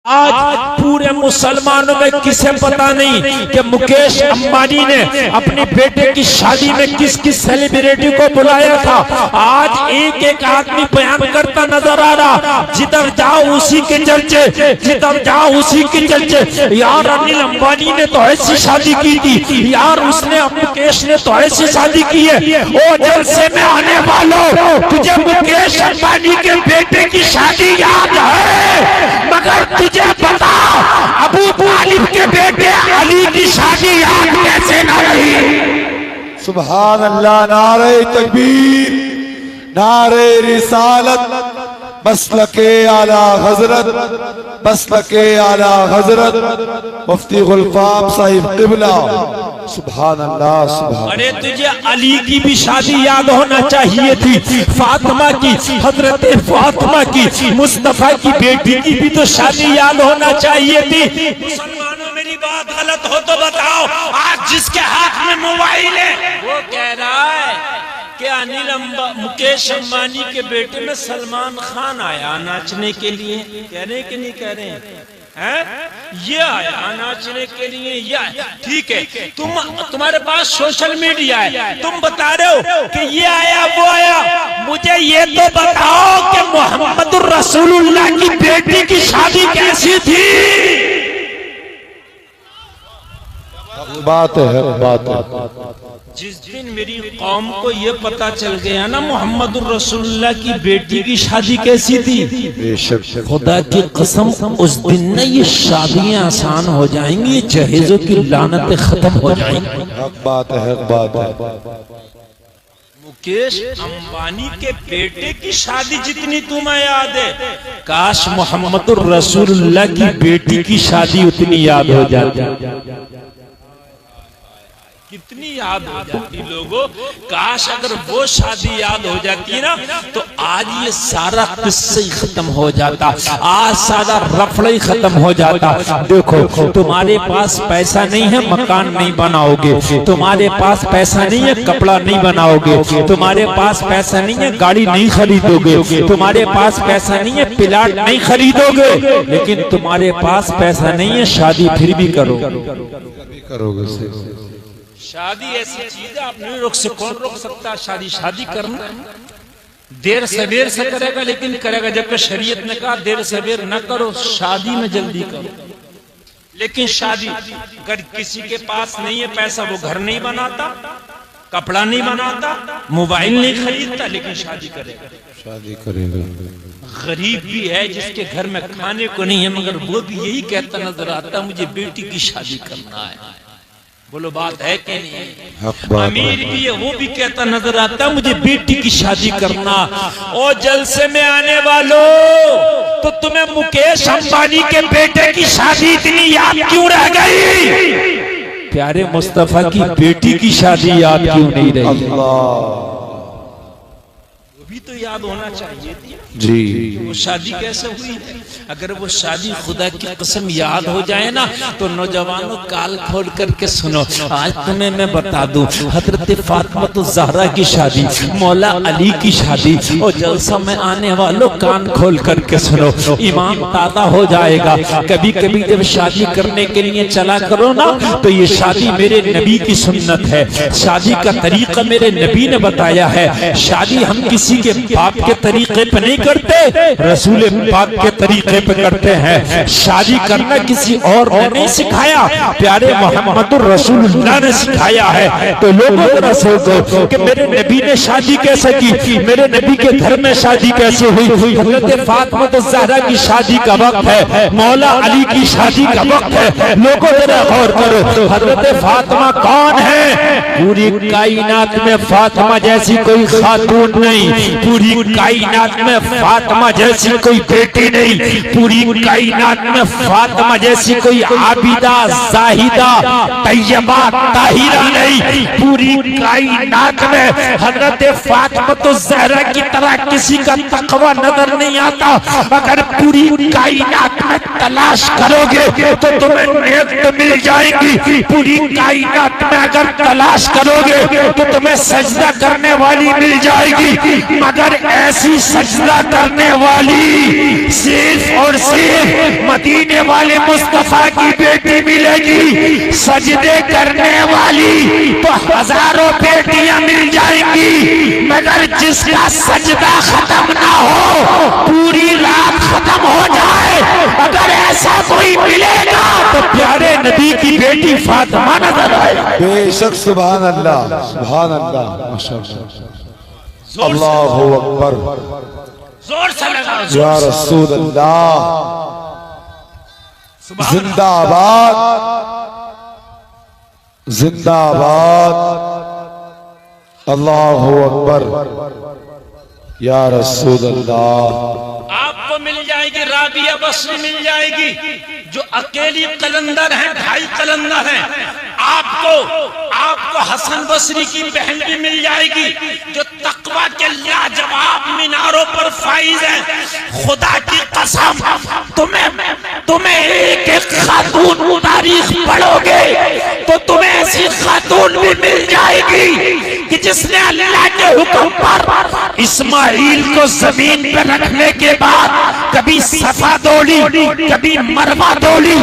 आज पूरे मुसलमानों में किसे पता नहीं कि मुकेश अंबानी ने अपने बेटे की शादी में किस किस सेलिब्रिटी को बुलाया था। आज एक एक आदमी बयान करता नजर आ रहा, जिधर जाओ उसी के चर्चे, जिधर जाओ उसी के चर्चे। यार अनिल अंबानी ने तो ऐसी शादी की थी, यार उसने मुकेश ने तो ऐसी शादी की है। ओ जलसे में आने वालों, तुझे मुकेश अंबानी के बेटे की शादी याद है, मगर तुझे बताओ अबू तालिब के बेटे अली की शादी याद कैसे न रही। सुभान अल्लाह, नारे तकबीर, नारे रिसालत, मसलके आला हजरत, मसलके आला हजरत मुफ्ती गुलफाम साहिब क़िबला। सुभान अल्लाह, सुभान। अरे तुझे अली की भी शादी याद होना चाहिए थी, फातिमा की, हजरत फातिमा की, मुस्तफा की बेटी की भी तो शादी याद होना चाहिए थी। मुसलमानों, मेरी बात गलत हो तो बताओ। आज जिसके हाथ में मोबाइल है वो कह रहा है कि मुकेश अंबानी के बेटे में सलमान खान आया नाचने के लिए। कह रहे कि नहीं कह रहे हैं? ये आया नाचने के लिए, ये ठीक है। तुम्हारे पास सोशल मीडिया है, तुम बता रहे हो कि ये आया वो आया। मुझे ये तो बताओ कि मोहम्मद रसूलुल्लाह की बेटी की शादी कैसी थी? बात है, बात है। जिस दिन मेरी कौम को ये पता चल गया ना मोहम्मद रसूलुल्लाह की बेटी की शादी कैसी थी, खुदा की कसम उस दिन न ये शादियां आसान हो जाएंगी, जहेजों की लानतें खत्म हो जाएंगी। बात है, बात है। मुकेश अंबानी के बेटे की शादी जितनी तुम्हें याद है, काश मोहम्मद रसूलुल्लाह की बेटी की शादी उतनी याद हो जाती। कितनी याद हो जाती लोगों, काश अगर वो शादी याद हो जाती ना तो आज ये सारा किस्सा ही खत्म हो जाता, आज सारा रफड़ा ही खत्म हो जाता। देखो, तुम्हारे पास पैसा नहीं है, मकान नहीं बनाओगे, तुम्हारे पास पैसा नहीं है, कपड़ा नहीं बनाओगे, तुम्हारे पास पैसा नहीं है, गाड़ी नहीं खरीदोगे, तुम्हारे पास पैसा नहीं है, प्लाट नहीं खरीदोगे, लेकिन तुम्हारे पास पैसा नहीं है, शादी फिर भी करोगे। शादी ऐसी चीज है आप नहीं रोक सकते। कौन रोक सकता है शादी? शादी करना देर सवेर से करेगा, लेकिन करेगा। जबकि शरीयत ने कहा देर सवेर न करो, शादी में जल्दी करो। लेकिन शादी अगर किसी के पास नहीं है पैसा, वो घर नहीं बनाता, कपड़ा नहीं बनाता, मोबाइल नहीं खरीदता, लेकिन शादी करेगा। गरीब भी है जिसके घर में खाने को नहीं है, मगर वो भी यही कहता नजर आता मुझे बेटी की शादी करना है। बोलो बात है कि नहीं? अमीर भी है, वो भी कहता नजर आता मुझे बेटी की शादी करना। और जलसे में आने वालों, तो तुम्हें मुकेश अंबानी के बेटे की शादी इतनी याद क्यों रह गई? प्यारे मुस्तफा की बेटी की शादी याद क्यों नहीं रही? वो भी तो याद होना चाहिए थी जी। वो शादी कैसे हुई? अगर वो शादी खुदा की कसम याद हो जाए ना तो नौजवानों काल खोल करके सुनो। आज तुम्हें मैं बता दूं, हजरत फातिमा तो ज़हरा की शादी, मौला अली की शादी, और जलसा में आने वालों कान खोल करके सुनो, ईमान ताज़ा हो जाएगा। कभी कभी जब शादी करने के लिए चला करो ना तो ये शादी मेरे नबी की सुन्नत है, शादी का तरीका मेरे नबी ने बताया है। शादी हम किसी के बाप के तरीके पे नहीं करते, रसूल पाक के तरीके पे करते हैं। शादी करना किसी और ने नहीं सिखाया, प्यारे मोहम्मद रसूलुल्लाह ने सिखाया है। तो लोगों जरा सोचो कि मेरे नबी ने शादी कैसे की, मेरे नबी के घर में शादी कैसे हुई। हज़रत फातिमा ज़हरा की शादी का वक्त है, मौला अली की शादी का वक्त है। लोगों जरा गौर करो, हज़रत फातिमा कौन है? पूरी कायनात में फातिमा जैसी कोई खातून नहीं, पूरी कायनात में फातिमा जैसी कोई बेटी नहीं, पूरी कायनात में फातिमा जैसी कोई आबिदा, जाहिदा, तैयबा, ताहिरा नहीं। पूरी कायनात में हजरत फातिमा तो ज़हरा की तरह किसी का तकवा नजर नहीं आता। अगर पूरी कायनात में तलाश करोगे तो तुम्हें नेक मिल जाएगी। पूरी कायनात में अगर तलाश करोगे तो तुम्हें सजदा करने वाली मिल जाएगी, मगर ऐसी सजदा करने वाली सिर्फ और सिर्फ मदीने वाले मुस्तफा की बेटी मिलेगी। सजदे करने वाली तो हजारों बेटियां मिल जाएंगी, मगर जिसका सजदा खत्म ना हो, पूरी रात खत्म हो जाए, अगर ऐसा कोई मिलेगा तो प्यारे नबी की बेटी फातिमा नजर आए। बेशक सुभान अल्लाह, सुभान अल्लाह, माशाअल्लाह, अल्लाहु अकबर, जोर से लगाओ या रसूल अल्लाह, जिंदाबाद जिंदाबाद, अल्लाहु अकबर, या रसूल अल्लाह। आपको मिल जाएगी राबिया बसरी मिल जाएगी, जो अकेली कलंदर है, 2.5 कलंदर है। आपको हसन बसरी की बहन भी मिल जाएगी, जो तकवा के लाजवाब मीनारों पर फाइज है। खुदा की कसम, तुम्हें एक एक खातून तारीख पढ़ोगे तो तुम्हें ऐसी खातून भी मिल जाएगी कि जिसने अल्लाह के हुक्म पर इस्माइल को जमीन पर रखने के बाद कभी सफा दौड़ी, कभी मरवा दौड़ी।